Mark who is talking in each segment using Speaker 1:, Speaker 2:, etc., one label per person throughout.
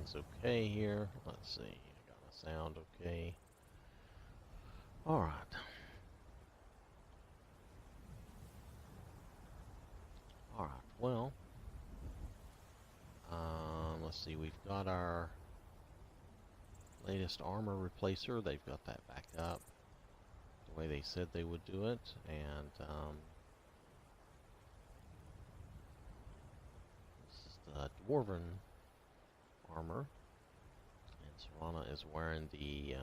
Speaker 1: everything's okay here. Let's see. I got my sound okay. All right. All right. Well, let's see. We've got our latest armor replacer. They've got that back up the way they said they would do it, and this is the dwarven armor, and Serana is wearing the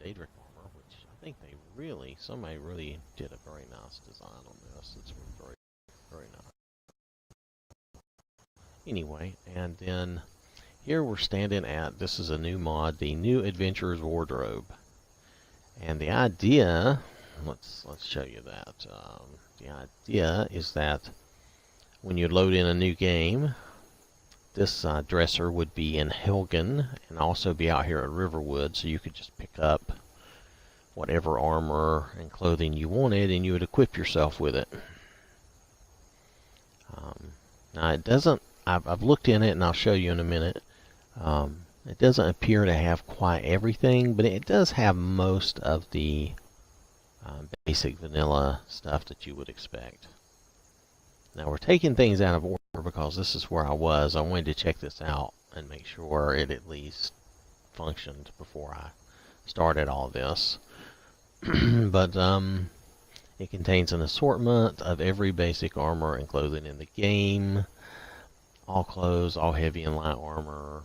Speaker 1: Daedric armor, which I think somebody really did a very nice design on this. It's very, very nice. Anyway, and then here we're standing at, this is a new mod, the New Adventurer's Wardrobe. And the idea, let's show you that. The idea is that when you load in a new game, this dresser would be in Helgen and also be out here at Riverwood, so you could just pick up whatever armor and clothing you wanted and you would equip yourself with it. Now it doesn't, I've looked in it and I'll show you in a minute. It doesn't appear to have quite everything, but it does have most of the basic vanilla stuff that you would expect. Now we're taking things out of order because this is where I was. I wanted to check this out and make sure it at least functioned before I started all this. But it contains an assortment of every basic armor and clothing in the game. All clothes, all heavy and light armor,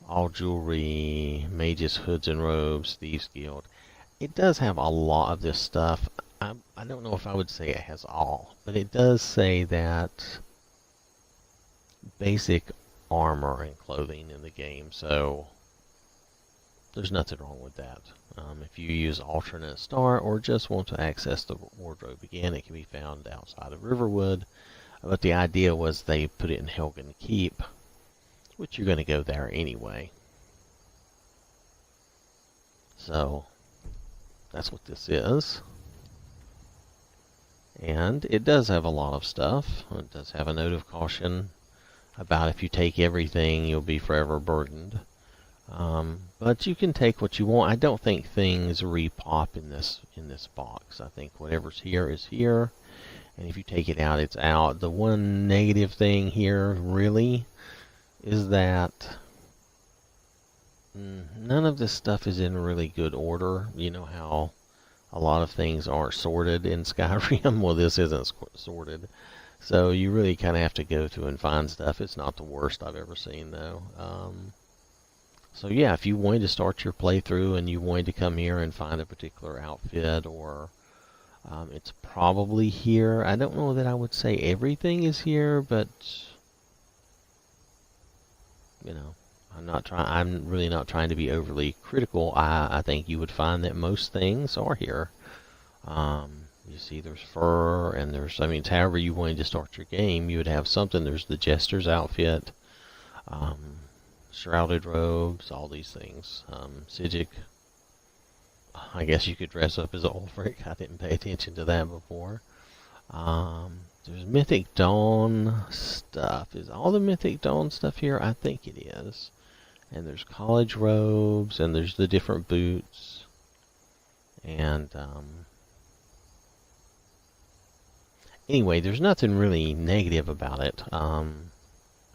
Speaker 1: all jewelry, mages, hoods and robes, thieves guild. It does have a lot of this stuff. I don't know if I would say it has all, but it does say that basic armor and clothing in the game, so there's nothing wrong with that. If you use alternate start or just want to access the wardrobe again, it can be found outside of Riverwood. But the idea was they put it in Helgen Keep, which you're going to go there anyway. So that's what this is. And it does have a lot of stuff. It does have a note of caution about if you take everything, you'll be forever burdened. But you can take what you want. I don't think things repop in this box. I think whatever's here is here, and if you take it out, it's out. The one negative thing here really is that none of this stuff is in really good order. You know how a lot of things aren't sorted in Skyrim? Well, this isn't sorted. So you really kind of have to go through and find stuff. It's not the worst I've ever seen, though. So yeah, if you wanted to start your playthrough and you wanted to come here and find a particular outfit, or it's probably here. I don't know that I would say everything is here, but you know, I'm really not trying to be overly critical. I think you would find that most things are here. You see, there's fur, and it's however you wanted to start your game, you would have something. There's the jester's outfit. Shrouded robes, all these things. Psijic. I guess you could dress up as Ulfric. I didn't pay attention to that before. There's Mythic Dawn stuff. Is all the Mythic Dawn stuff here? I think it is. And there's college robes, and there's the different boots. And, anyway, there's nothing really negative about it,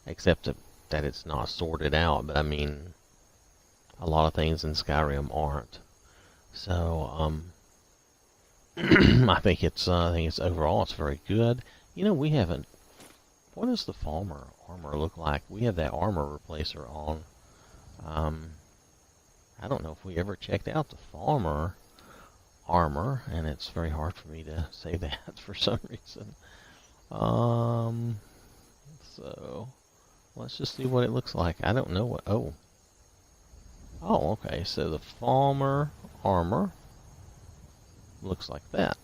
Speaker 1: except that it's not sorted out. But I mean, a lot of things in Skyrim aren't. So I think it's overall it's very good. You know, we haven't. What does the Falmer armor look like? We have that armor replacer on. I don't know if we ever checked out the Falmer armor, and it's very hard for me to say that for some reason. So let's just see what it looks like. I don't know what. Oh, okay. So the Falmer armor looks like that.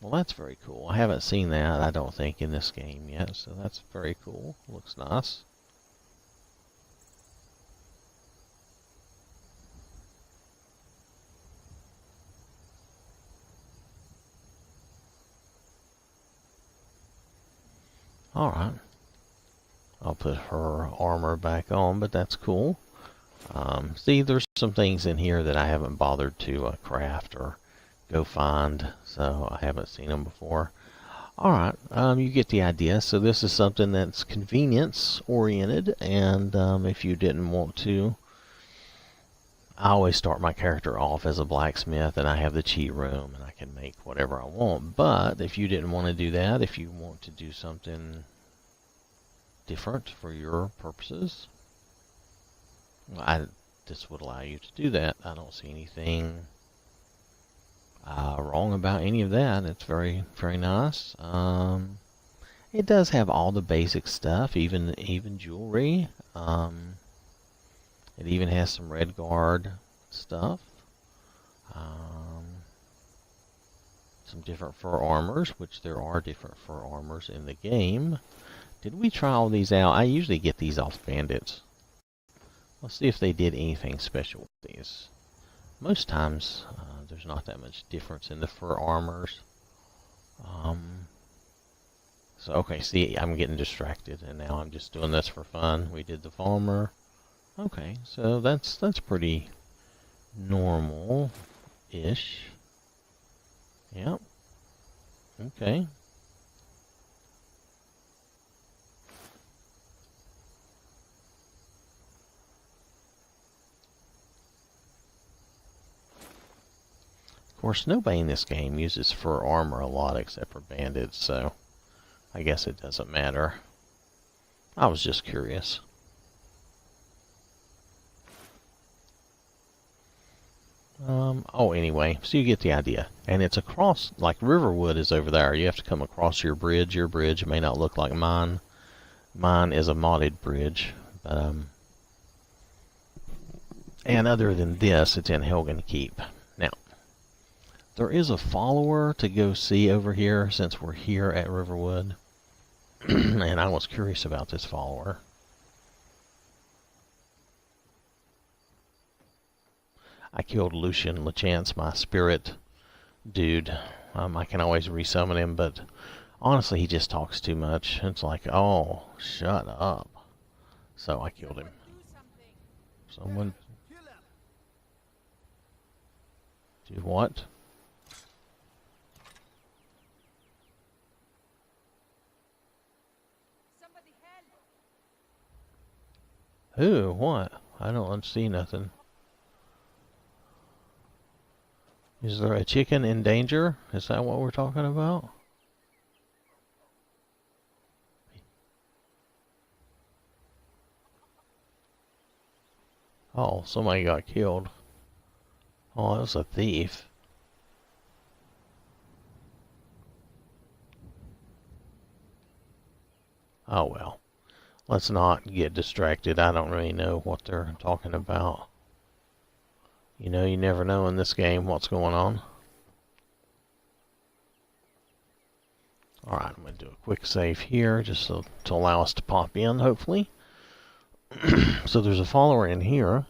Speaker 1: Well, that's very cool. I haven't seen that, I don't think, in this game yet. So that's very cool. Looks nice. Alright. I'll put her armor back on, but that's cool. See, there's some things in here that I haven't bothered to craft or go find, so I haven't seen them before. Alright, you get the idea. So this is something that's convenience oriented, and if you didn't want to, I always start my character off as a blacksmith, and I have the cheat room, and I can make whatever I want. But if you didn't want to do that, if you want to do something different for your purposes, this would allow you to do that. I don't see anything wrong about any of that. It's very, very nice. It does have all the basic stuff, even jewelry. It even has some Redguard stuff. Some different fur armors, which there are different fur armors in the game. Did we try all these out? I usually get these off Bandits. Let's see if they did anything special with these. Most times, there's not that much difference in the fur armors. So, okay, see, I'm getting distracted, and now I'm just doing this for fun. We did the farmer. Okay, so that's pretty normal-ish. Yep. Okay. Of course, nobody in this game uses fur armor a lot except for bandits, so I guess it doesn't matter. I was just curious. Anyway, so you get the idea. And it's across, like Riverwood is over there. You have to come across your bridge. Your bridge may not look like mine. Mine is a modded bridge. But, and other than this, it's in Helgen Keep. Now, there is a follower to go see over here since we're here at Riverwood. And I was curious about this follower. I killed Lucian Lachance, my spirit dude. I can always resummon him, but honestly, he just talks too much. It's like, oh, shut up. So I killed him. Someone... Do what? Who? What? I don't see nothing. Is there a chicken in danger? Is that what we're talking about? Oh, somebody got killed. Oh, that was a thief. Oh well. Let's not get distracted. I don't really know what they're talking about. You know, you never know in this game what's going on. Alright, I'm going to do a quick save here just to allow us to pop in, hopefully. So there's a follower in here.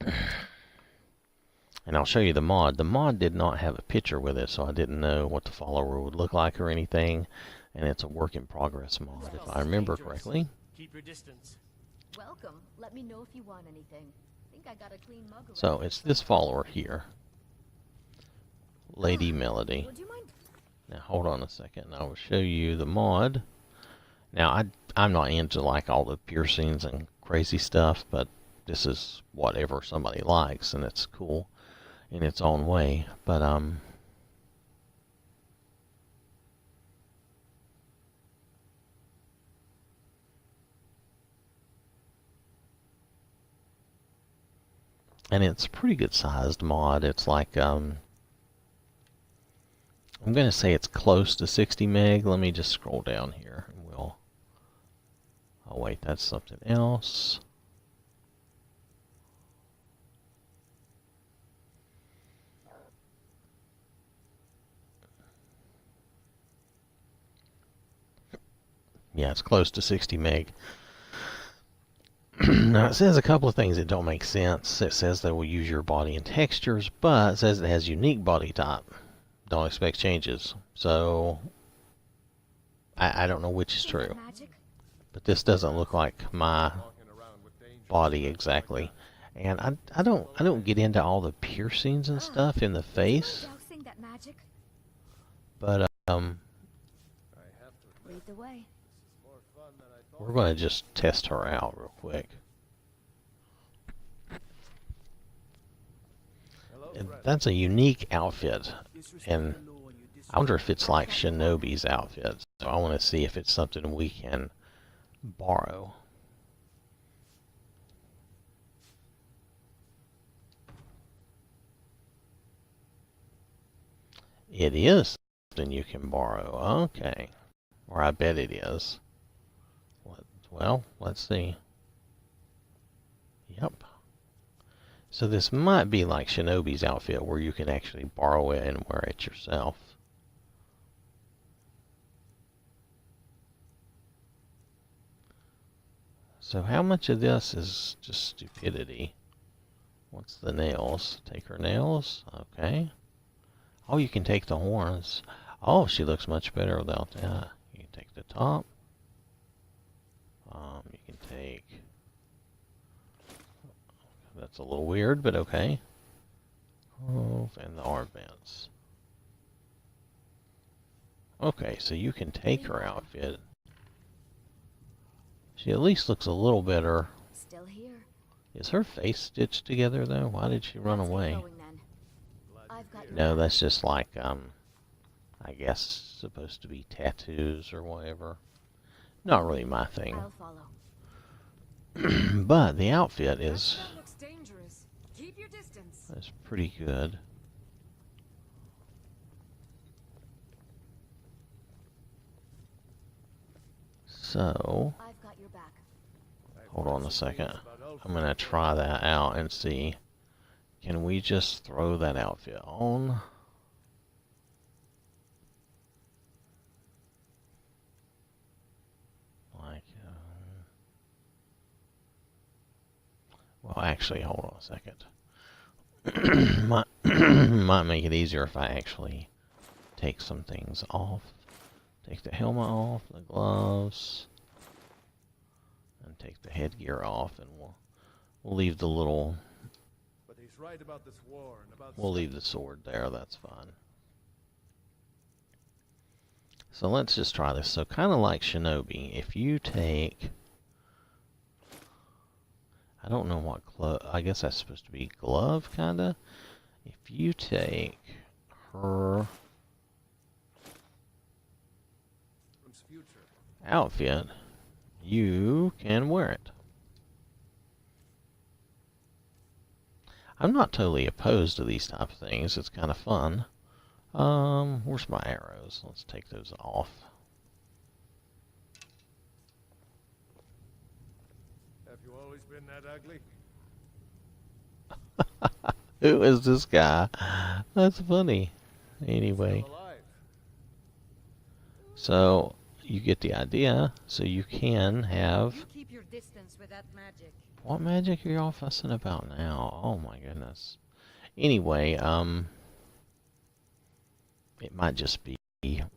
Speaker 1: And I'll show you the mod. The mod did not have a picture with it, so I didn't know what the follower would look like or anything. And it's a work in progress mod, if I remember correctly.
Speaker 2: Keep your distance.
Speaker 3: Welcome. Let me know if you want anything. Think I got a clean mug around.
Speaker 1: So it's this follower here, Lady Melody.
Speaker 3: Would you mind?
Speaker 1: Now hold on a second, and I will show you the mod. Now I'm not into like all the piercings and crazy stuff, but this is whatever somebody likes, and it's cool in its own way. But and it's a pretty good sized mod. It's like, I'm going to say it's close to 60 meg. Let me just scroll down here and we'll... Oh wait, that's something else. Yeah, it's close to 60 meg. Now, it says a couple of things that don't make sense. It says they will use your body and textures, but it says it has unique body type. Don't expect changes. So, I don't know which is true.
Speaker 3: Magic?
Speaker 1: But this doesn't look like my body exactly. And I don't get into all the piercings and stuff in the face,
Speaker 3: Dousing that magic.
Speaker 1: but
Speaker 3: Lead the way.
Speaker 1: we're going to just test her out real quick. And that's a unique outfit, and I wonder if it's like Shinobi's outfit. So I want to see if it's something we can borrow. It is something you can borrow. Okay. Or I bet it is. Well, let's see. Yep. So this might be like Shinobi's outfit where you can actually borrow it and wear it yourself. So how much of this is just stupidity? What's the nails? Take her nails? Okay. Oh, you can take the horns. Oh, she looks much better without that. You can take the top. You can take... That's a little weird, but okay. Oh, and the armbands. Okay, so you can take her outfit. She at least looks a little better.
Speaker 3: Still here.
Speaker 1: Is her face stitched together, though? Why did she run away?
Speaker 3: I've got
Speaker 1: No, that's just like, I guess supposed to be tattoos or whatever. Not really my thing.
Speaker 3: I'll follow.
Speaker 1: But the outfit is
Speaker 2: Looks dangerous. Keep your distance.
Speaker 1: pretty good. So,
Speaker 3: I've got your back.
Speaker 1: hold on a second. I'm going to try that out and see. Can we just throw that outfit on? Like, well, actually, hold on a second. Might make it easier if I actually take some things off. Take the helmet off, the gloves, and take the headgear off, and we'll leave the little.
Speaker 4: But he's right about this war and about
Speaker 1: We'll leave the sword there. That's fine. So let's just try this. So kind of like Shinobi, if you take, I don't know what glove. I guess that's supposed to be glove, kinda. If you take her
Speaker 4: future.
Speaker 1: outfit, you can wear it. I'm not totally opposed to these type of things. It's kind of fun. Where's my arrows? Let's take those off.
Speaker 4: Have you always been that ugly?
Speaker 1: Who is this guy? That's funny. Anyway,
Speaker 4: Still alive.
Speaker 1: so you get the idea. So you can have...
Speaker 2: You keep your distance with that magic.
Speaker 1: What magic are y'all fussing about now? Oh my goodness. Anyway, it might just be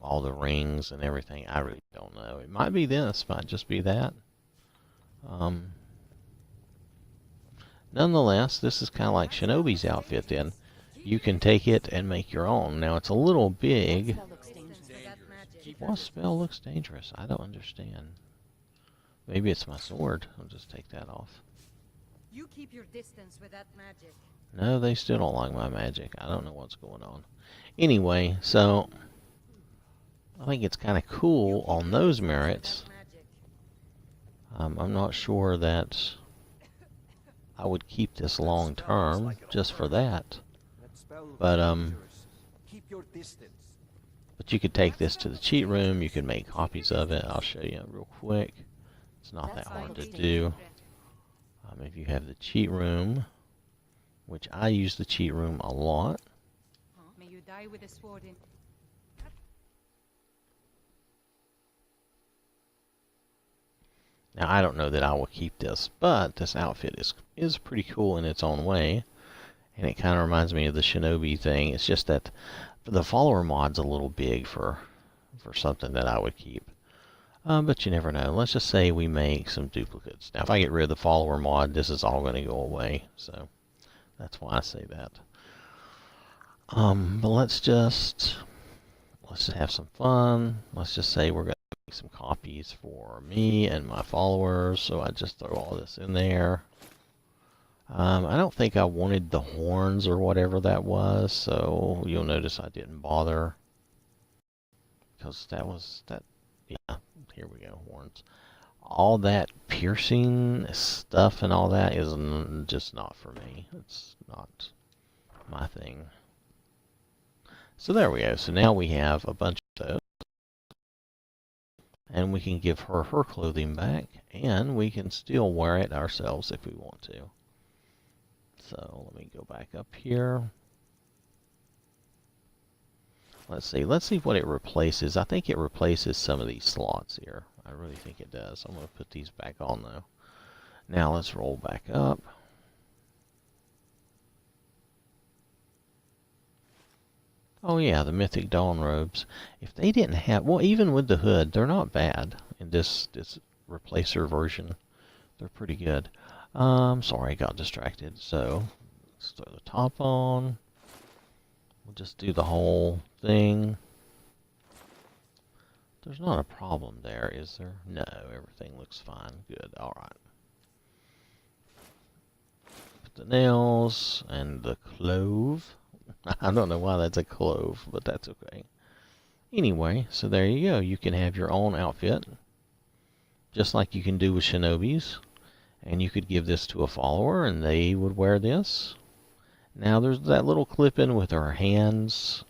Speaker 1: all the rings and everything. I really don't know. It might be this, might just be that. Nonetheless, this is kind of like Shinobi's outfit then. You can take it and make your own. Now it's a little big.
Speaker 3: That looks dangerous.
Speaker 2: Distance with that magic.
Speaker 1: What spell looks dangerous? I don't understand. Maybe it's my sword. I'll just take that off.
Speaker 2: You keep your distance with that magic.
Speaker 1: No, they still don't like my magic. I don't know what's going on. Anyway, so I think it's kind of cool on those merits. I'm not sure that I would keep this long term just for that. But
Speaker 5: Keep your distance.
Speaker 1: but you could take this to the cheat room. You could make copies of it. I'll show you real quick. It's not that hard to do. If you have the cheat room, which I use the cheat room a lot.
Speaker 2: May you die with a sword in.
Speaker 1: Now I don't know that I will keep this, but this outfit is pretty cool in its own way, and it kind of reminds me of the Shinobi thing. It's just that the follower mod's a little big for something that I would keep. But you never know. Let's just say we make some duplicates. Now, if I get rid of the follower mod, this is all going to go away. So that's why I say that. But let's just have some fun. Let's just say we're going to make some copies for me and my followers. So I just throw all this in there. I don't think I wanted the horns or whatever that was, so you'll notice I didn't bother. Because yeah, here we go, horns. All that piercing stuff and all that is just not for me. It's not my thing. So there we go. So now we have a bunch of those. And we can give her her clothing back, and we can still wear it ourselves if we want to. So let me go back up here. Let's see what it replaces. I think it replaces some of these slots here. I really think it does. I'm going to put these back on though. Now let's roll back up. Oh yeah, the Mythic Dawn robes. If they didn't have, well, even with the hood, they're not bad in this replacer version. They're pretty good. Sorry, I got distracted. So let's throw the top on. We'll just do the whole thing. There's not a problem there, is there? No, everything looks fine. Good. All right. Put the nails and the clove. I don't know why that's a clove, but that's okay. Anyway, so there you go. You can have your own outfit, just like you can do with Shinobis. And you could give this to a follower, and they would wear this. Now, there's that little clip-in with her hands,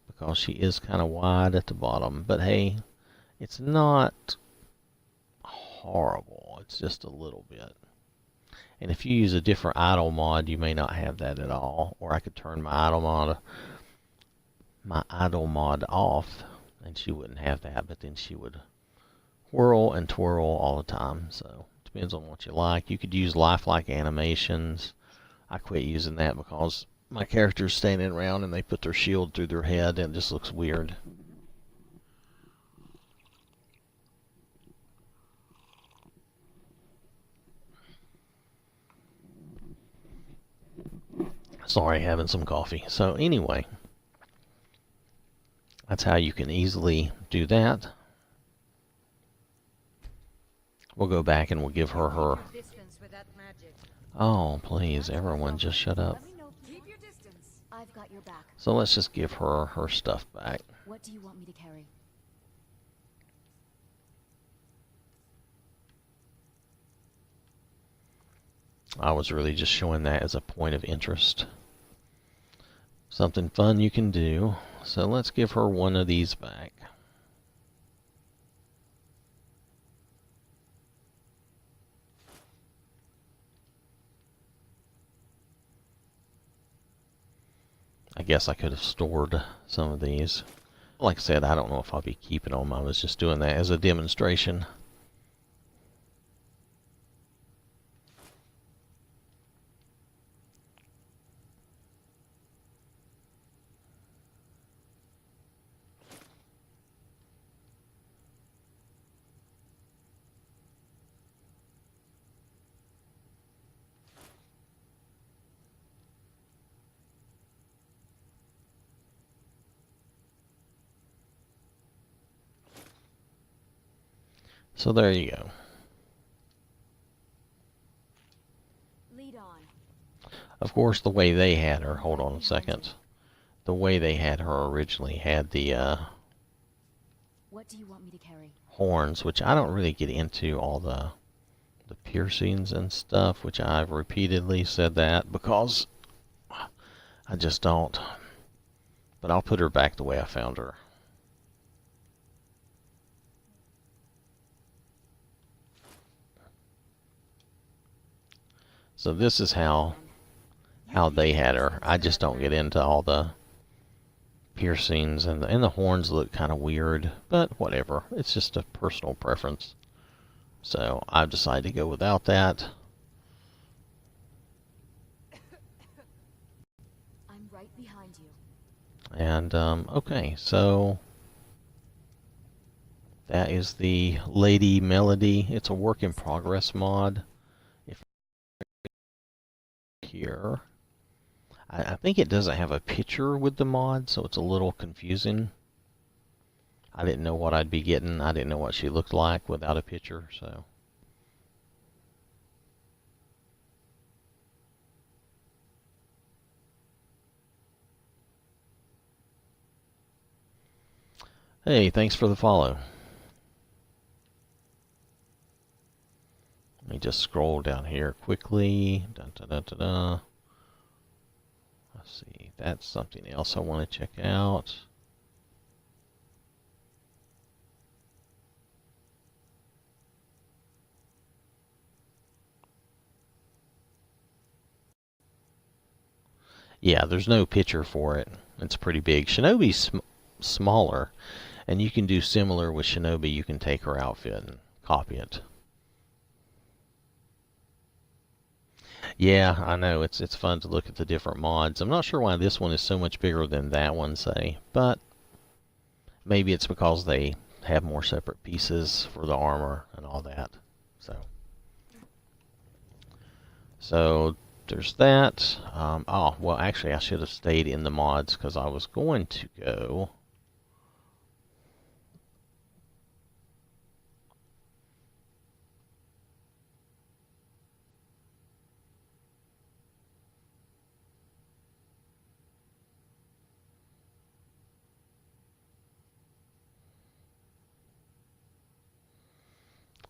Speaker 1: because she is kind of wide at the bottom. But hey, it's not horrible. It's just a little bit. And if you use a different idle mod, you may not have that at all. Or I could turn my idle mod off, and she wouldn't have that. But then she would whirl and twirl all the time. So depends on what you like. You could use lifelike animations. I quit using that because my character's standing around and they put their shield through their head and it just looks weird. Sorry, having some coffee. So anyway, that's how you can easily do that. We'll go back and we'll give her her...
Speaker 2: Distance with that magic.
Speaker 1: Oh, please, everyone just shut up.
Speaker 3: Let me know, please.
Speaker 2: Keep your distance.
Speaker 3: I've got your back.
Speaker 1: So let's just give her her stuff back.
Speaker 3: What do you want me to carry?
Speaker 1: I was really just showing that as a point of interest. Something fun you can do. So let's give her one of these back. I guess I could have stored some of these. Like I said, I don't know if I'll be keeping them. I was just doing that as a demonstration. So there you go.
Speaker 3: Lead on.
Speaker 1: Of course, the way they had her, hold on a second. The way they had her originally had the
Speaker 3: What do you want me to carry?
Speaker 1: horns, which I don't really get into all the piercings and stuff, which I've repeatedly said that because I just don't. But I'll put her back the way I found her. So this is how they had her. I just don't get into all the piercings, and the horns look kind of weird, but whatever. It's just a personal preference. So I've decided to go without that.
Speaker 3: I'm right behind you.
Speaker 1: And okay, so That is the Lady Melody. It's a work in progress mod. If here, I think it doesn't have a picture with the mod, so it's a little confusing. I didn't know what I'd be getting. I didn't know what she looked like without a picture, so. Hey, thanks for the follow. Let me just scroll down here quickly. Dun, dun, dun, dun, dun. Let's see, that's something else I want to check out. Yeah, there's no picture for it. It's pretty big. Shinobi's smaller, and you can do similar with Shinobi. You can take her outfit and copy it. Yeah, I know. It's fun to look at the different mods. I'm not sure why this one is so much bigger than that one, say, but maybe it's because they have more separate pieces for the armor and all that. So there's that. Oh, well, actually, I should have stayed in the mods because I was going to go.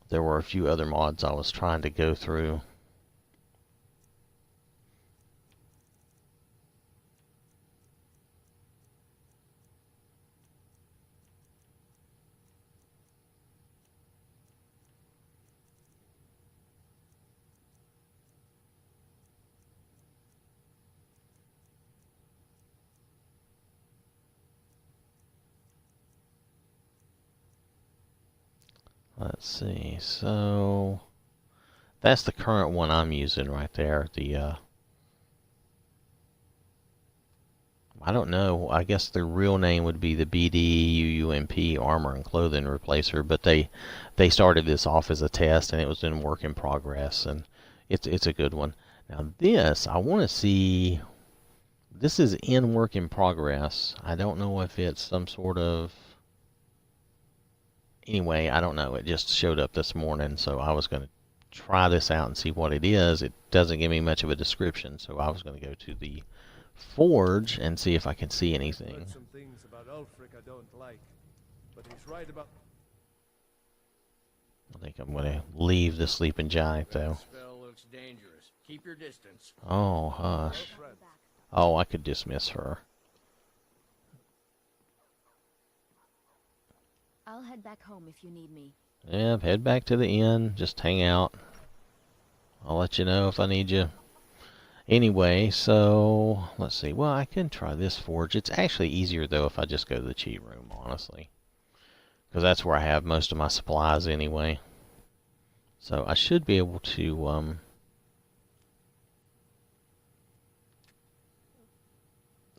Speaker 1: There were a few other mods I was trying to go through. Let's see, so that's the current one I'm using right there. The I don't know, I guess the real name would be the BDUUMP Armor and Clothing Replacer, but they started this off as a test and it was in work in progress, and it's a good one. Now this, I want to see, this is in work in progress. I don't know if it's some sort of, anyway, I don't know. It just showed up this morning, so I was going to try this out and see what it is. It doesn't give me much of a description, so I was going to go to the forge and see if I can see anything.
Speaker 4: Heard some things about Ulfric I don't like, but he's right about.
Speaker 1: I think I'm going to leave the sleeping giant, though.
Speaker 6: Spell looks dangerous. Keep your distance.
Speaker 1: Oh, hush. Oh, I could dismiss her.
Speaker 3: I'll head back home if you need me.
Speaker 1: Yeah, head back to the inn. Just hang out. I'll let you know if I need you. Anyway, so let's see. Well, I can try this forge. It's actually easier, though, if I just go to the cheat room, honestly. Because that's where I have most of my supplies anyway. So I should be able to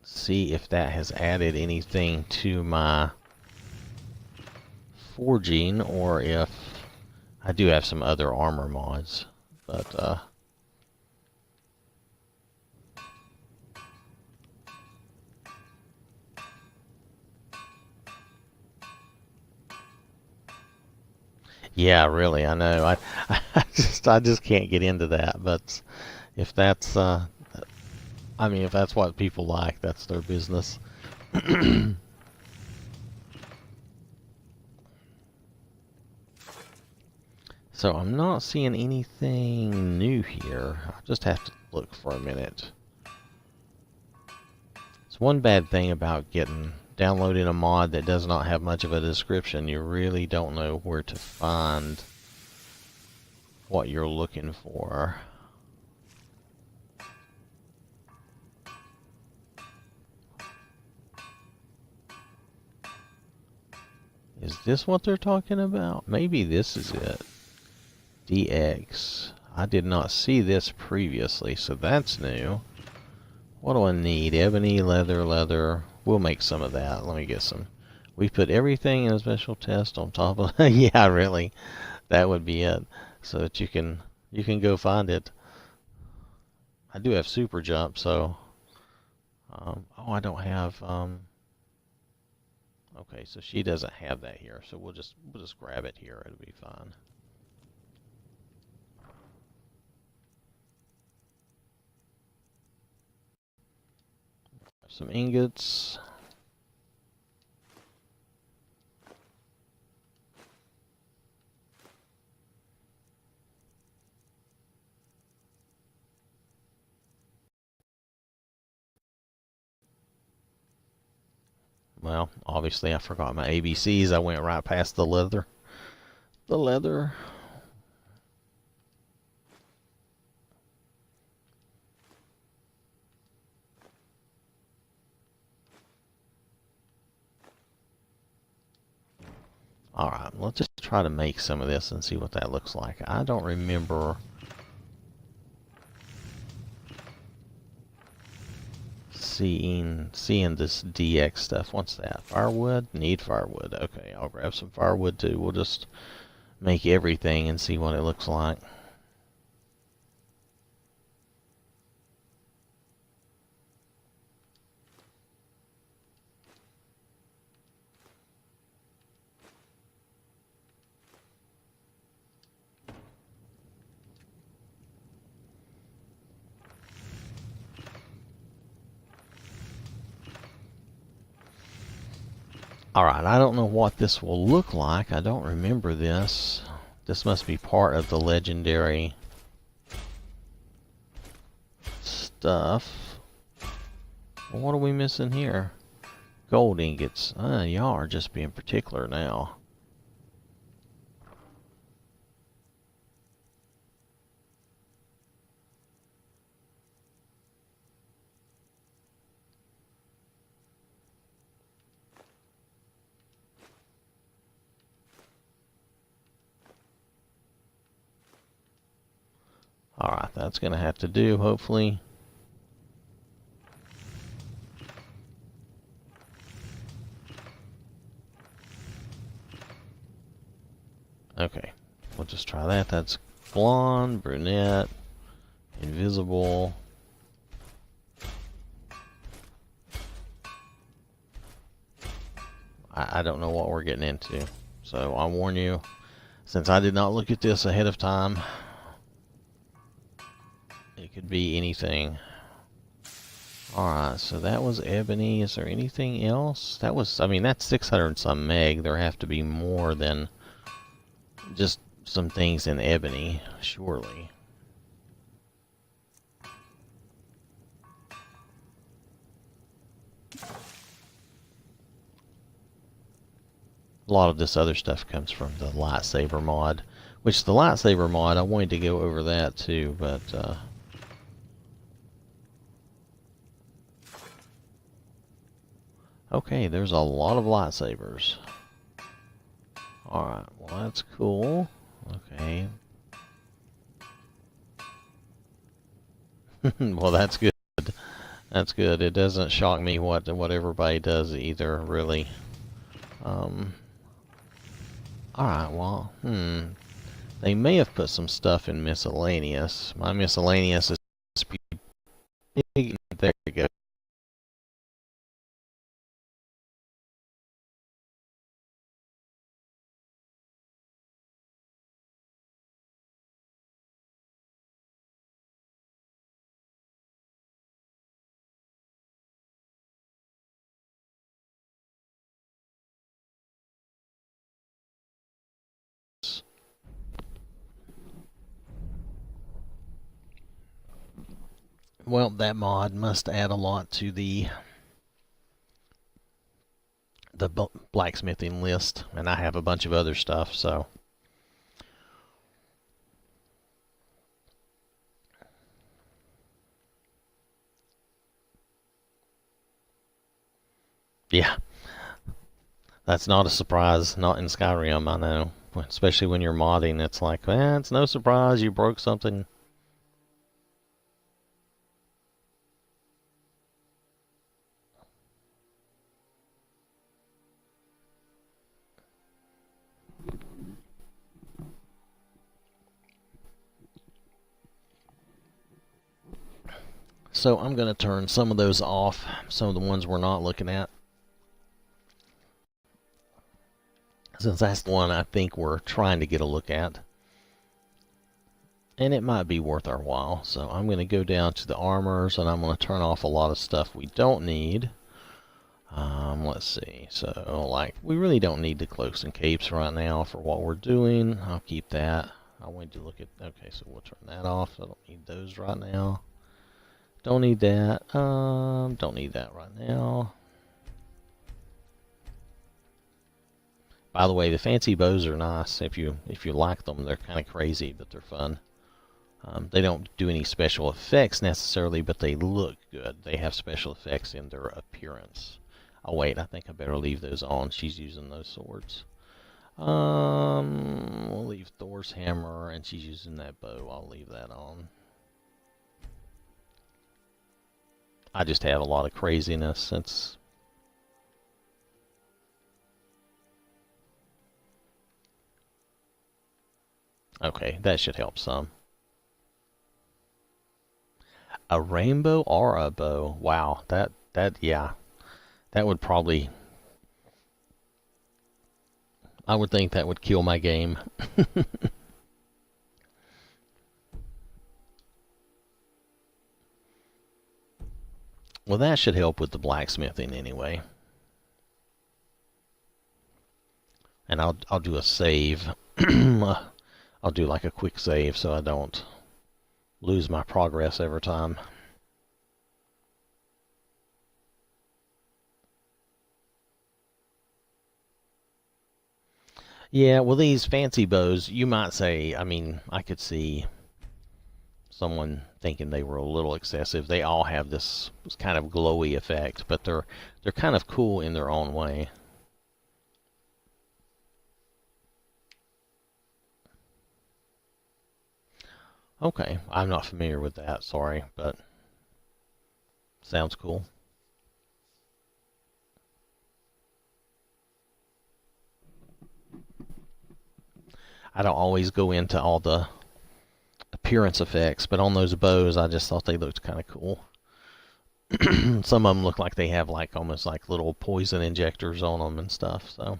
Speaker 1: see if that has added anything to my forging, or if I do have some other armor mods, but yeah, really, I know. I just can't get into that. But if that's, I mean, if that's what people like, that's their business. So I'm not seeing anything new here. I'll just have to look for a minute. It's one bad thing about downloading a mod that does not have much of a description. You really don't know where to find what you're looking for. Is this what they're talking about? Maybe this is it. DX. I did not see this previously, so that's new. What do I need? Ebony, leather. We'll make some of that. Let me get some. We put everything in a special test on top of. Yeah, really, that would be it. So that you can go find it. I do have super jump, so. Oh, I don't have. Okay, so she doesn't have that here, so we'll just grab it here. It'll be fine. Some ingots. Well, obviously I forgot my ABCs. I went right past the leather. The leather. Alright, let's just try to make some of this and see what that looks like. I don't remember seeing this DX stuff. What's that? Firewood? Need firewood. Okay, I'll grab some firewood too. We'll just make everything and see what it looks like. Alright, I don't know what this will look like. I don't remember this. This must be part of the legendary stuff. Well, what are we missing here? Gold ingots. Y'all are just being particular now. Alright, that's going to have to do, hopefully. Okay, we'll just try that. That's blonde, brunette, invisible. I don't know what we're getting into. So I warn you, since I did not look at this ahead of time, it could be anything. Alright, so that was ebony. Is there anything else? That was, I mean, that's 600 and some meg. There have to be more than just some things in ebony, surely. A lot of this other stuff comes from the lightsaber mod, which the lightsaber mod, I wanted to go over that too, but okay, there's a lot of lightsabers. Alright, well that's cool. Okay. Well, that's good. That's good. It doesn't shock me what everybody does either, really. Alright, well, they may have put some stuff in miscellaneous. My miscellaneous is big. There you go. Well, that mod must add a lot to the blacksmithing list, and I have a bunch of other stuff, so. Yeah. That's not a surprise, not in Skyrim, I know. Especially when you're modding, it's like, it's no surprise you broke something. So I'm going to turn some of those off, some of the ones we're not looking at. Since that's the one I think we're trying to get a look at. And it might be worth our while. So I'm going to go down to the armors and I'm going to turn off a lot of stuff we don't need. Let's see. So, like, we really don't need the cloaks and capes right now for what we're doing. I'll keep that. I want to look at... Okay, so we'll turn that off. I don't need those right now. Don't need that. Don't need that right now. By the way, the fancy bows are nice. If you like them, they're kind of crazy, but they're fun. They don't do any special effects necessarily, but they look good. They have special effects in their appearance. Oh wait, I think I better leave those on. She's using those swords. We'll leave Thor's hammer, and she's using that bow. I'll leave that on. I just have a lot of craziness since... Okay, that should help some. A rainbow or a bow? Wow, yeah. That would probably... I would think that would kill my game. Well, that should help with the blacksmithing anyway. And I'll do a save. I'll do like a quick save so I don't lose my progress every time. Yeah, well, these fancy bows, you might say, I mean, I could see someone thinking they were a little excessive. They all have this kind of glowy effect, but they're kind of cool in their own way. Okay, I'm not familiar with that, sorry, but sounds cool. I don't always go into all the appearance effects, but on those bows, I just thought they looked kind of cool. Some of them look like they have like almost like little poison injectors on them and stuff, so.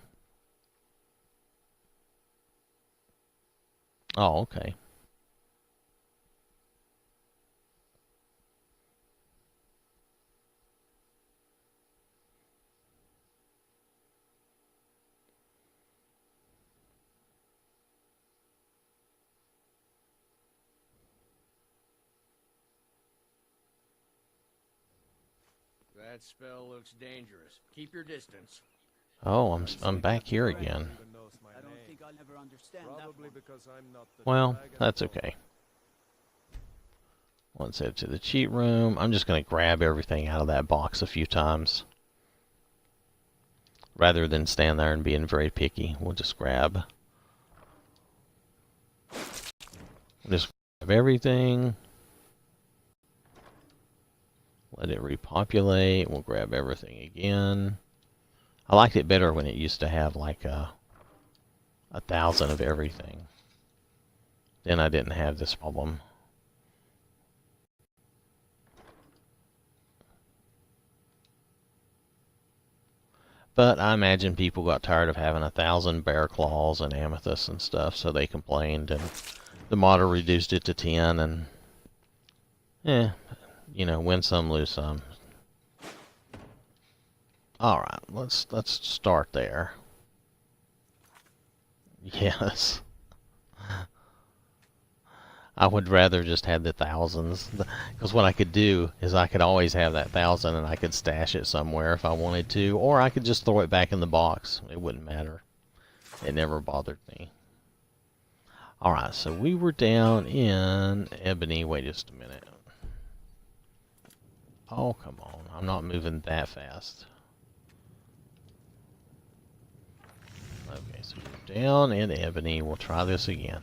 Speaker 1: Oh, okay.
Speaker 6: That spell looks dangerous. Keep your distance.
Speaker 1: Oh, I'm back here again.
Speaker 4: Even knows my
Speaker 5: I don't
Speaker 4: name.
Speaker 5: think I'll ever understand
Speaker 4: Probably
Speaker 5: that one.
Speaker 4: because I'm not the
Speaker 1: Well,
Speaker 4: dragon
Speaker 1: that's
Speaker 4: lord.
Speaker 1: okay. Let's head to the cheat room. I'm just going to grab everything out of that box a few times. Rather than stand there and being very picky, we'll just grab. Just grab everything. Let it repopulate. We'll grab everything again. I liked it better when it used to have like 1,000 of everything. Then I didn't have this problem. But I imagine people got tired of having 1,000 bear claws and amethysts and stuff, so they complained, and the modder reduced it to 10, and you know, win some, lose some. All right, let's start there. Yes. I would rather just have the thousands, because what I could do is I could always have that 1,000 and I could stash it somewhere if I wanted to, or I could just throw it back in the box. It wouldn't matter. It never bothered me. Alright, so we were down in Ebony. Wait just a minute. Oh, come on. I'm not moving that fast. Okay, so we're down in Ebony. We'll try this again.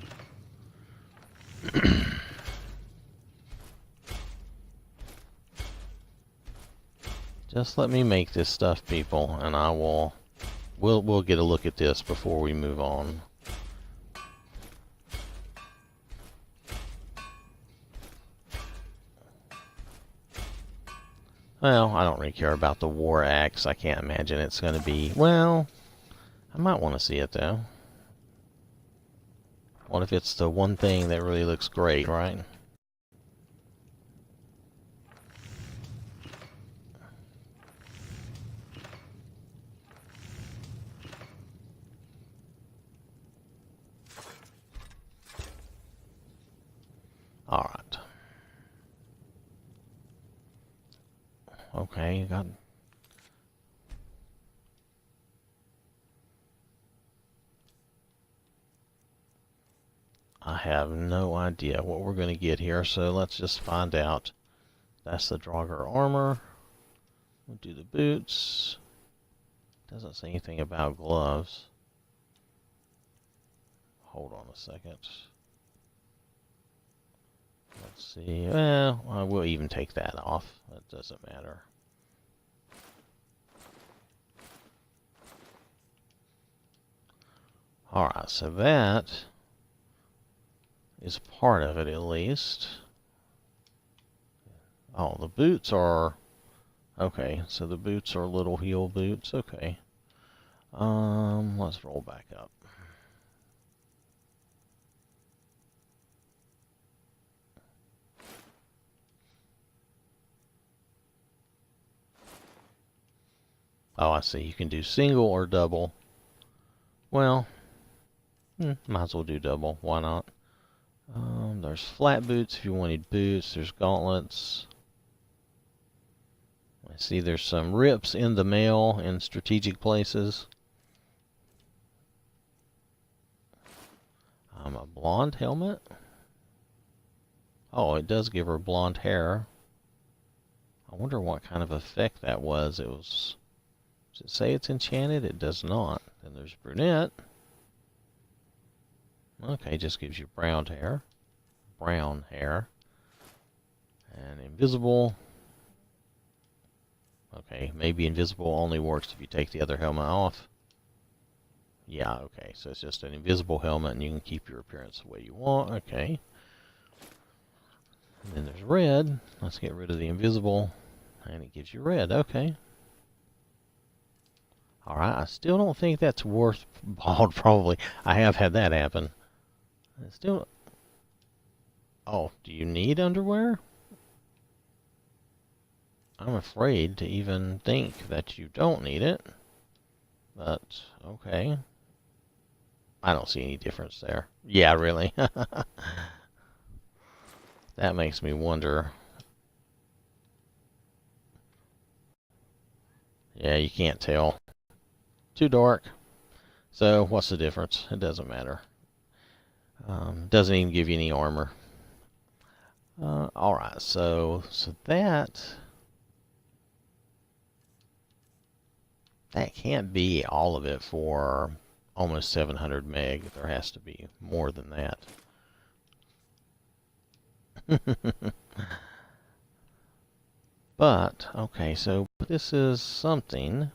Speaker 1: Just let me make this stuff, people, and I will... We'll get a look at this before we move on. Well, I don't really care about the war axe. I can't imagine it's going to be... Well, I might want to see it, though. What if it's the one thing that really looks great, right? Alright. Okay, you got... I have no idea what we're going to get here, so let's just find out. That's the Draugr armor. We'll do the boots. Doesn't say anything about gloves. Hold on a second. Let's see. Well, I will even take that off. That doesn't matter. Alright, so that is part of it, at least. Oh, the boots are... Okay, so the boots are little heel boots. Okay. Let's roll back up. Oh, I see. You can do single or double. Well, might as well do double. Why not? There's flat boots if you wanted boots. There's gauntlets. I see there's some rips in the mail in strategic places. A blonde helmet. Oh, it does give her blonde hair. I wonder what kind of effect that was. It was... Does it say it's enchanted? It does not. Then there's brunette. Okay, just gives you brown hair. Brown hair. And invisible. Okay, maybe invisible only works if you take the other helmet off. Yeah, okay, so it's just an invisible helmet and you can keep your appearance the way you want. Okay. And then there's red. Let's get rid of the invisible. And it gives you red. Okay. Alright, I still don't think that's worth bald, probably. I have had that happen. It's still... Oh, do you need underwear? I'm afraid to even think that you don't need it. But, okay. I don't see any difference there. Yeah, really. That makes me wonder. Yeah, you can't tell. Too dark. So, what's the difference? It doesn't matter. Doesn't even give you any armor. Alright, so that can't be all of it for almost 700 meg. There has to be more than that. But, okay, so this is something.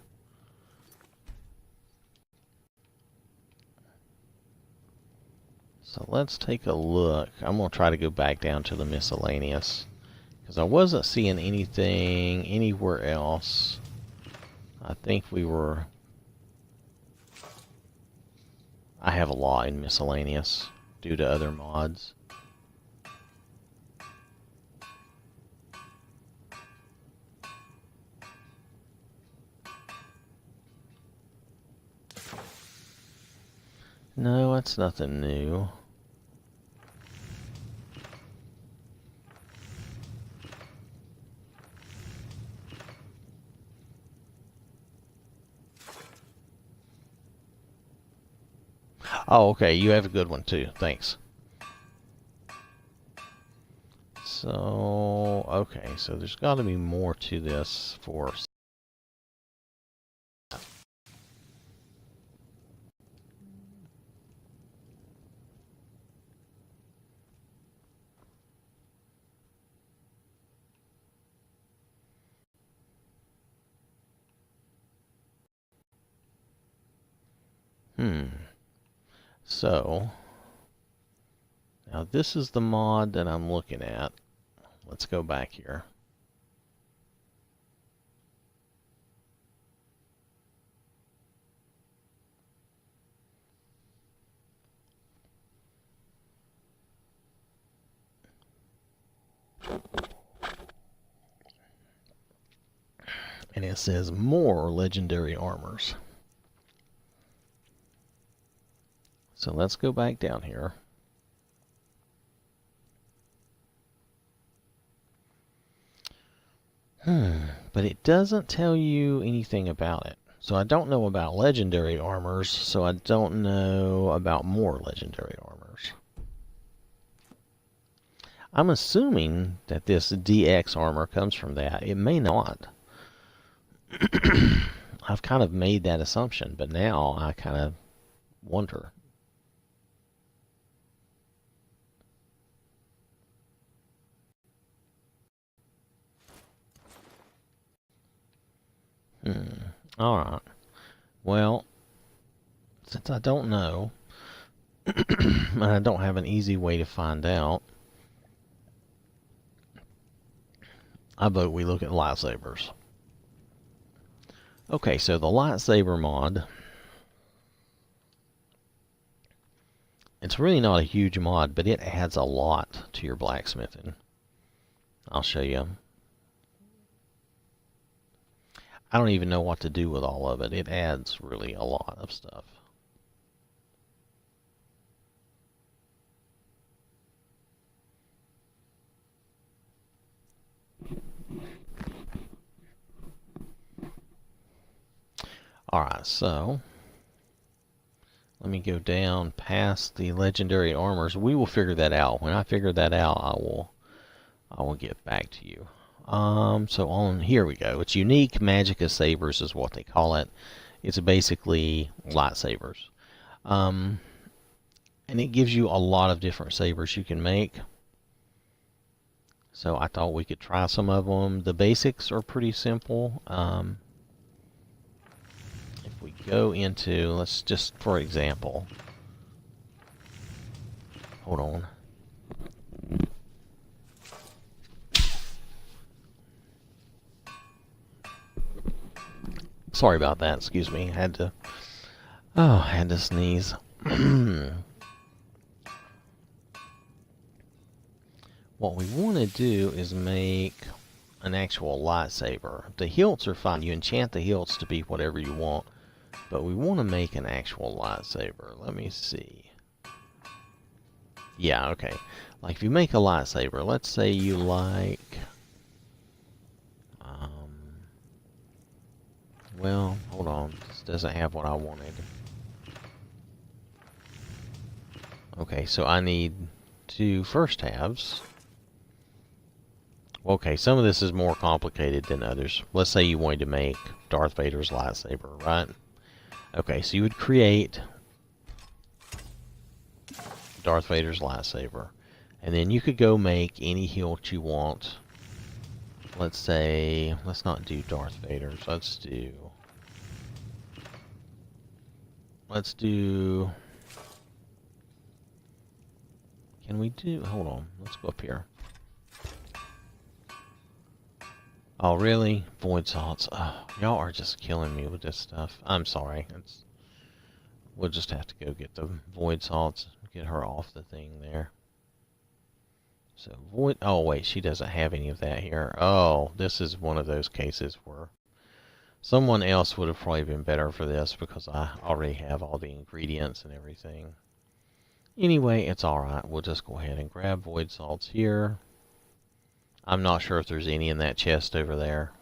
Speaker 1: So let's take a look. I'm going to try to go back down to the miscellaneous, because I wasn't seeing anything anywhere else. I think we were... I have a lot in miscellaneous due to other mods. No, that's nothing new. Oh, okay, you have a good one too. Thanks. So, okay, so there's got to be more to this for... So, now this is the mod that I'm looking at. Let's go back here. and it says more legendary armors. So let's go back down here. But it doesn't tell you anything about it. So I don't know about legendary armors, so I don't know about more legendary armors. I'm assuming that this DX armor comes from that. It may not. I've kind of made that assumption, but now I kind of wonder. Alright. Well, since I don't know, and I don't have an easy way to find out, I vote we look at lightsabers. Okay, so the lightsaber mod, it's really not a huge mod, but it adds a lot to your blacksmithing. I'll show you. I don't even know what to do with all of it. It adds really a lot of stuff. Alright, so let me go down past the legendary armors. We will figure that out. When I figure that out, I will get back to you. So on here we go. It's unique Magicka sabers is what they call it. It's basically lightsabers. And it gives you a lot of different sabers you can make. So I thought we could try some of them. The basics are pretty simple. If we go into, let's just, for example, hold on. Sorry about that, excuse me. I had to sneeze. What we want to do is make an actual lightsaber. The hilts are fine. You enchant the hilts to be whatever you want, but we want to make an actual lightsaber. Let me see. Yeah, okay. Like if you make a lightsaber, let's say you like... well, hold on. This doesn't have what I wanted. Okay, so I need 2 first halves. Okay, some of this is more complicated than others. Let's say you wanted to make Darth Vader's lightsaber, right? Okay, so you would create Darth Vader's lightsaber. And then you could go make any hilt you want. Let's say, let's not do Darth Vader's. Let's do, can we do, hold on, let's go up here. Oh, really? Void salts. Oh, y'all are just killing me with this stuff. I'm sorry. We'll just have to go get the void salts, get her off the thing there. So void, oh wait, she doesn't have any of that here. Oh, this is one of those cases where someone else would have probably been better for this because I already have all the ingredients and everything. Anyway, it's alright. We'll just go ahead and grab void salts here. I'm not sure if there's any in that chest over there.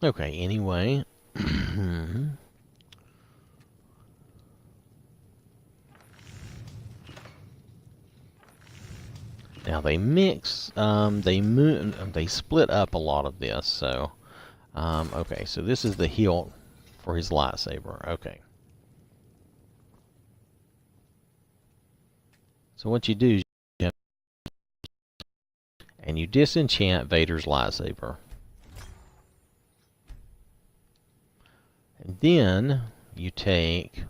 Speaker 1: Okay, anyway. Now they mix, they split up a lot of this, so, okay, so this is the hilt for his lightsaber, okay. So what you do is and you disenchant Vader's lightsaber. And then you take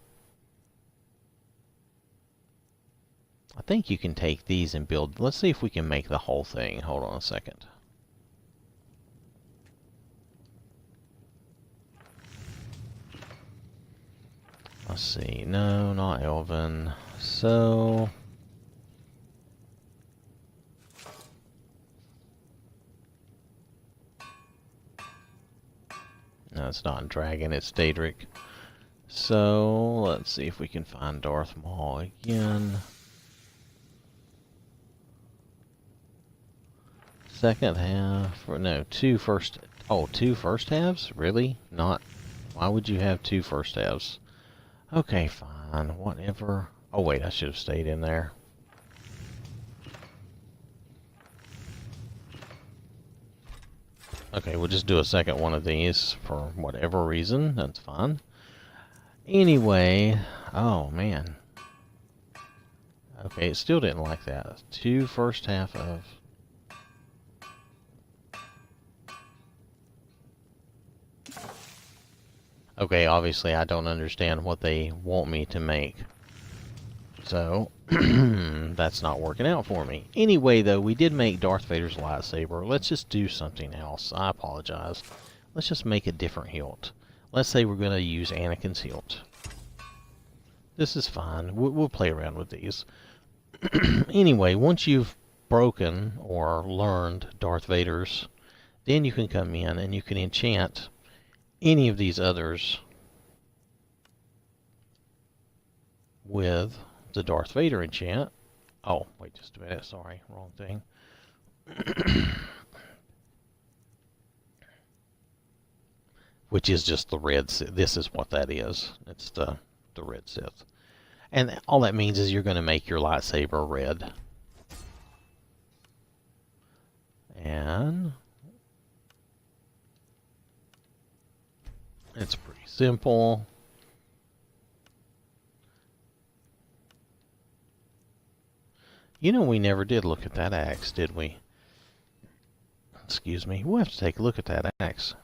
Speaker 1: I think you can take these and build. Let's see if we can make the whole thing. Hold on a second. Let's see. No, not Elven. So no, it's not Dragon, it's Daedric. So let's see if we can find Darth Maul again. Second half, or no, two first halves? Really? Not, why would you have two first halves? Okay, fine, whatever. Oh wait, I should have stayed in there. Okay, we'll just do a second one of these for whatever reason, that's fine. Anyway, oh man. Okay, it still didn't like that. Two first half of... Okay, obviously I don't understand what they want me to make. So, that's not working out for me. Anyway, though, we did make Darth Vader's lightsaber. Let's just do something else. I apologize. Let's just make a different hilt. Let's say we're going to use Anakin's hilt. This is fine. We'll play around with these. Anyway, once you've broken or learned Darth Vader's, then you can come in and you can enchant any of these others with the Darth Vader enchant. Oh, wait just a minute. Sorry, wrong thing. Which is just the red Sith. This is what that is. It's the red Sith. And all that means is you're going to make your lightsaber red. And it's pretty simple. You know, we never did look at that axe, did we? Excuse me. We'll have to take a look at that axe.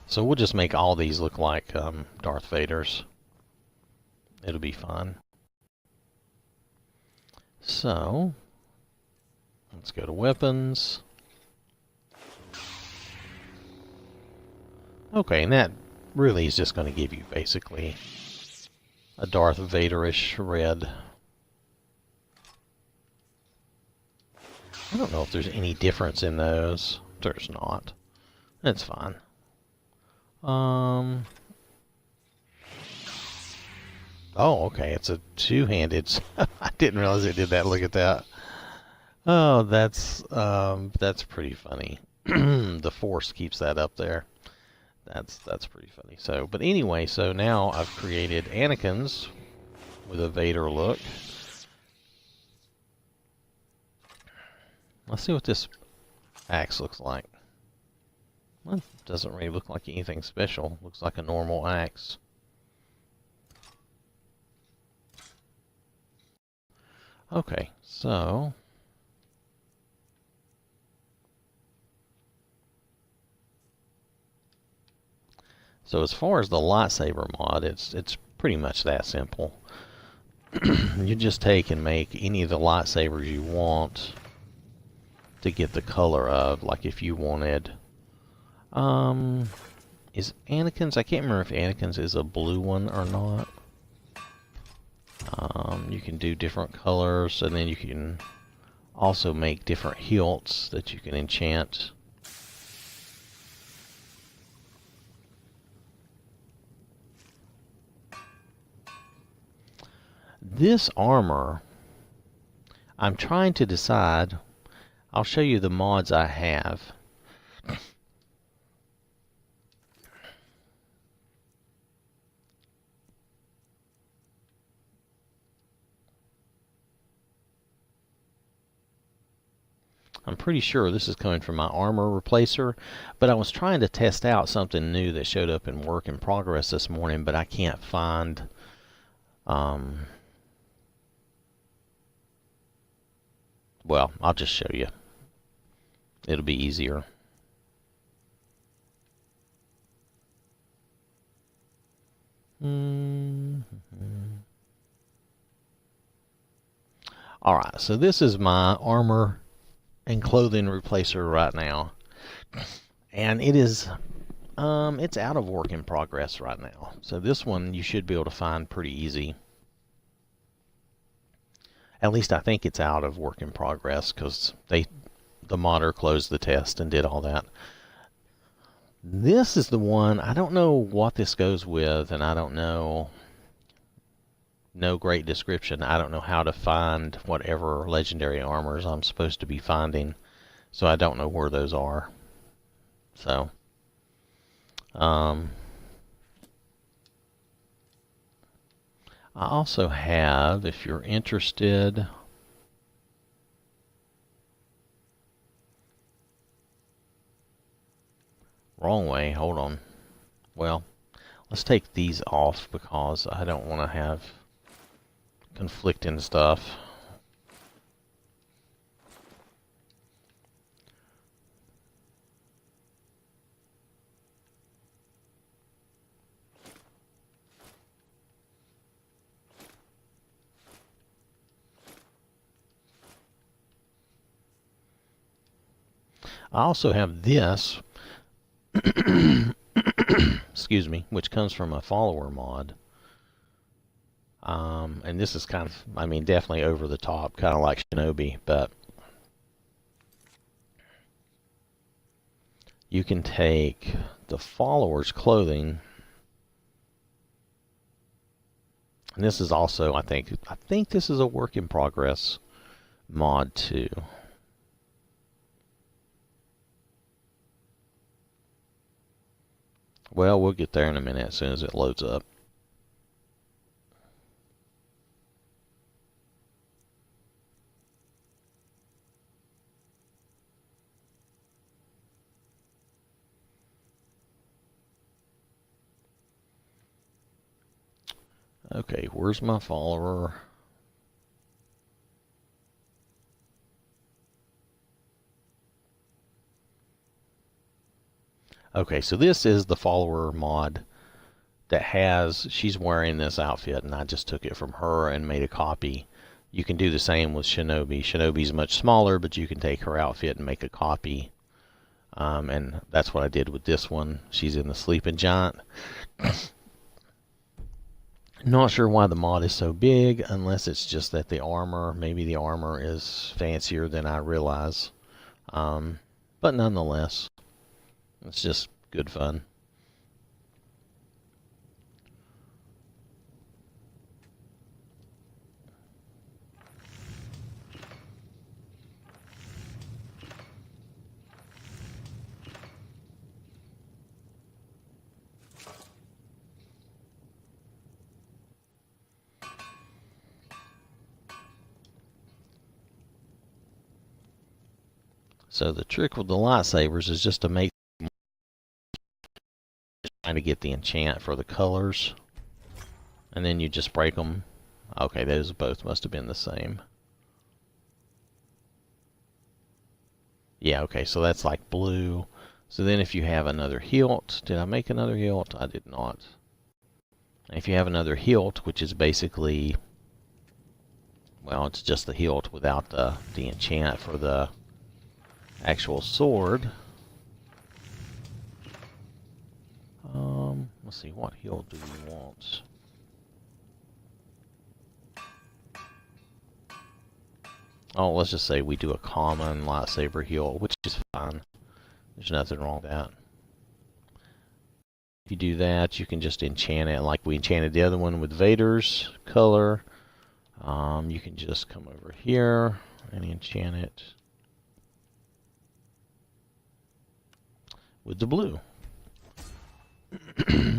Speaker 1: So we'll just make all these look like Darth Vader's. It'll be fun. So, let's go to weapons. Okay, and that really is just going to give you basically a Darth Vader-ish red. I don't know if there's any difference in those. There's not. That's fine. Oh, okay, it's a two-handed. I didn't realize it did that. Look at that. Oh, that's pretty funny. The Force keeps that up there. That's pretty funny. So, but anyway, so now I've created Anakin's with a Vader look. Let's see what this axe looks like. Well, it doesn't really look like anything special. Looks like a normal axe. Okay, so as far as the lightsaber mod, it's pretty much that simple. You just take and make any of the lightsabers you want to get the color of. Like if you wanted, is Anakin's? I can't remember if Anakin's is a blue one or not. You can do different colors, and then you can also make different hilts that you can enchant. This armor, I'm trying to decide. I'll show you the mods I have. I'm pretty sure this is coming from my armor replacer, but I was trying to test out something new that showed up in work in progress this morning, but I can't find well, I'll just show you. It'll be easier. Alright, so this is my armor and clothing replacer right now. And it is, it's out of work in progress right now. So this one you should be able to find pretty easy. At least I think it's out of work in progress, because the modder closed the test and did all that. This is the one, I don't know what this goes with, and I don't know, no great description. I don't know how to find whatever legendary armors I'm supposed to be finding, so I don't know where those are. So, I also have, if you're interested, wrong way, hold on. Well, let's take these off because I don't want to have conflicting stuff. I also have this, excuse me, which comes from a follower mod. And this is kind of, I mean, definitely over the top, kind of like Shinobi, but you can take the follower's clothing, and this is also, I think this is a work in progress mod too. Well, we'll get there in a minute as soon as it loads up. Okay, where's my follower? Okay, so this is the follower mod that has, she's wearing this outfit, and I just took it from her and made a copy. You can do the same with Shinobi. Shinobi's much smaller, but you can take her outfit and make a copy. And that's what I did with this one. She's in the Sleeping Giant. Not sure why the mod is so big, unless it's just that the armor, maybe the armor is fancier than I realize. But nonetheless, it's just good fun. So the trick with the lightsabers is just to make, trying to get the enchant for the colors, and then you just break them. Okay, those both must have been the same. Yeah, okay, so that's like blue. So then if you have another hilt, did I make another hilt? I did not. If you have another hilt, which is basically, well, it's just the hilt without the enchant for the actual sword. Let's see, what hilt do we want? Oh, let's just say we do a common lightsaber hilt, which is fine. There's nothing wrong with that. If you do that, you can just enchant it like we enchanted the other one with Vader's color. You can just come over here and enchant it with the blue.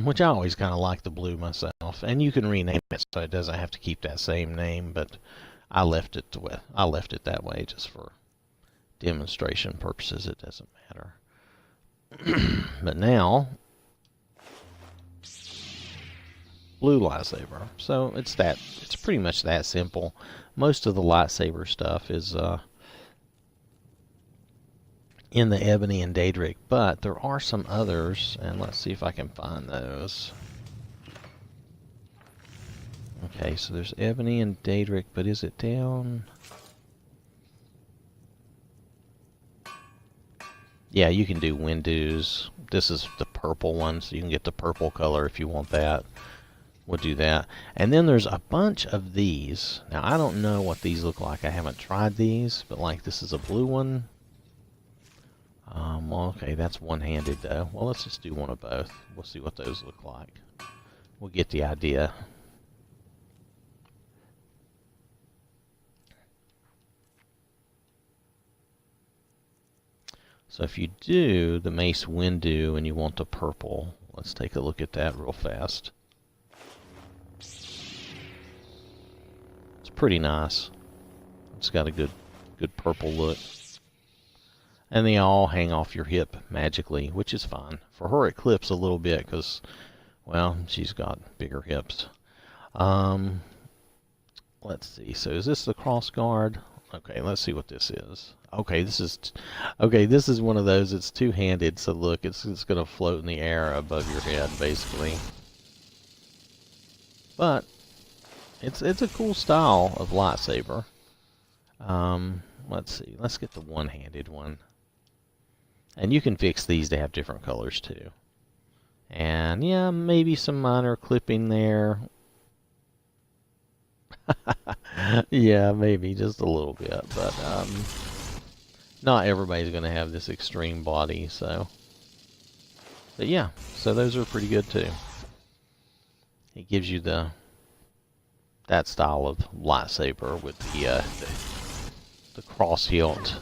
Speaker 1: Which I always kind of like the blue myself. And you can rename it so it doesn't have to keep that same name, but I left it that way just for demonstration purposes. It doesn't matter. But now, blue lightsaber. So it's pretty much that simple. Most of the lightsaber stuff is in the Ebony and Daedric, but there are some others, and let's see if I can find those. Okay, so there's Ebony and Daedric, but is it down? Yeah, you can do Windows. This is the purple one, so you can get the purple color if you want that. We'll do that. And then there's a bunch of these. Now, I don't know what these look like. I haven't tried these, but like this is a blue one. Well, okay, that's one-handed though. Well, let's just do one of both. We'll see what those look like. We'll get the idea. So if you do the Mace Windu and you want the purple, let's take a look at that real fast. It's pretty nice. It's got a good purple look. And they all hang off your hip magically, which is fine. For her it clips a little bit because, well, she's got bigger hips. Let's see. So is this the cross guard? Okay, let's see what this is. Okay, this is one of those. It's two-handed, so look, it's going to float in the air above your head, basically. But it's a cool style of lightsaber. Let's see. Let's get the one-handed one. And you can fix these to have different colors too. And yeah, maybe some minor clipping there. Yeah, maybe just a little bit, but not everybody's going to have this extreme body, so. But yeah, so those are pretty good too. It gives you that style of lightsaber with the cross hilt.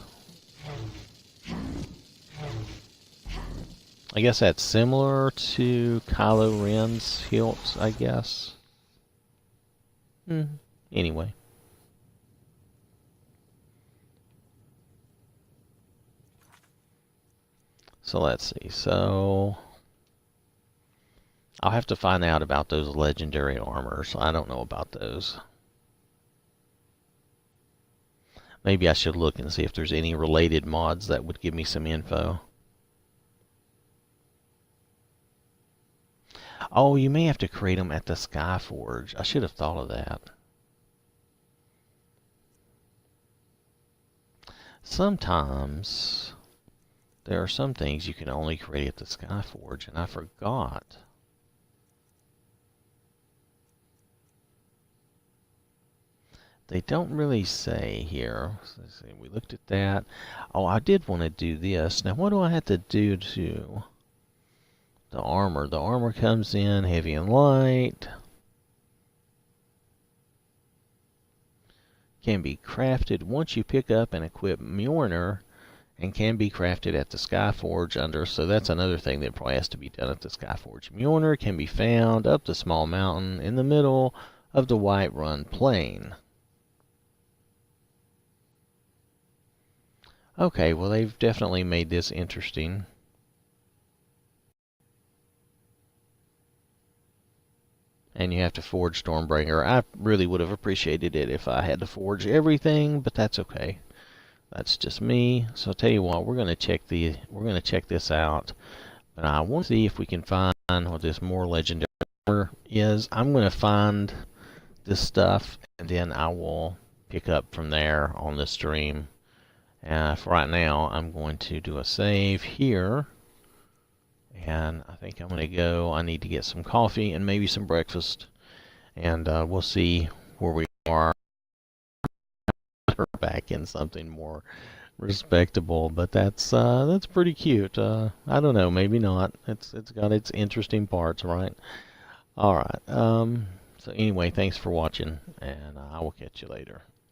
Speaker 1: I guess that's similar to Kylo Ren's hilt, I guess. Anyway. So let's see. So I'll have to find out about those legendary armors. I don't know about those. Maybe I should look and see if there's any related mods that would give me some info. Oh, you may have to create them at the Skyforge. I should have thought of that. Sometimes there are some things you can only create at the Skyforge, and I forgot. They don't really say here. Let's see, we looked at that. Oh, I did want to do this. Now, what do I have to do to the armor? The armor comes in heavy and light. Can be crafted once you pick up and equip Mjolnir, and can be crafted at the Skyforge under. So that's another thing that probably has to be done at the Skyforge. Mjolnir can be found up the small mountain in the middle of the Whiterun Plain. Okay, well, they've definitely made this interesting. And you have to forge Stormbringer. I really would have appreciated it if I had to forge everything, but that's okay. That's just me. So I'll tell you what, we're gonna check this out. But I want to see if we can find what this more legendary is. I'm gonna find this stuff, and then I will pick up from there on the stream. For right now, I'm going to do a save here. And I think I'm going to go. I need to get some coffee and maybe some breakfast. And we'll see where we are. Back in something more respectable. But that's pretty cute. I don't know. Maybe not. It's got its interesting parts, right? All right. So anyway, thanks for watching. And I will catch you later.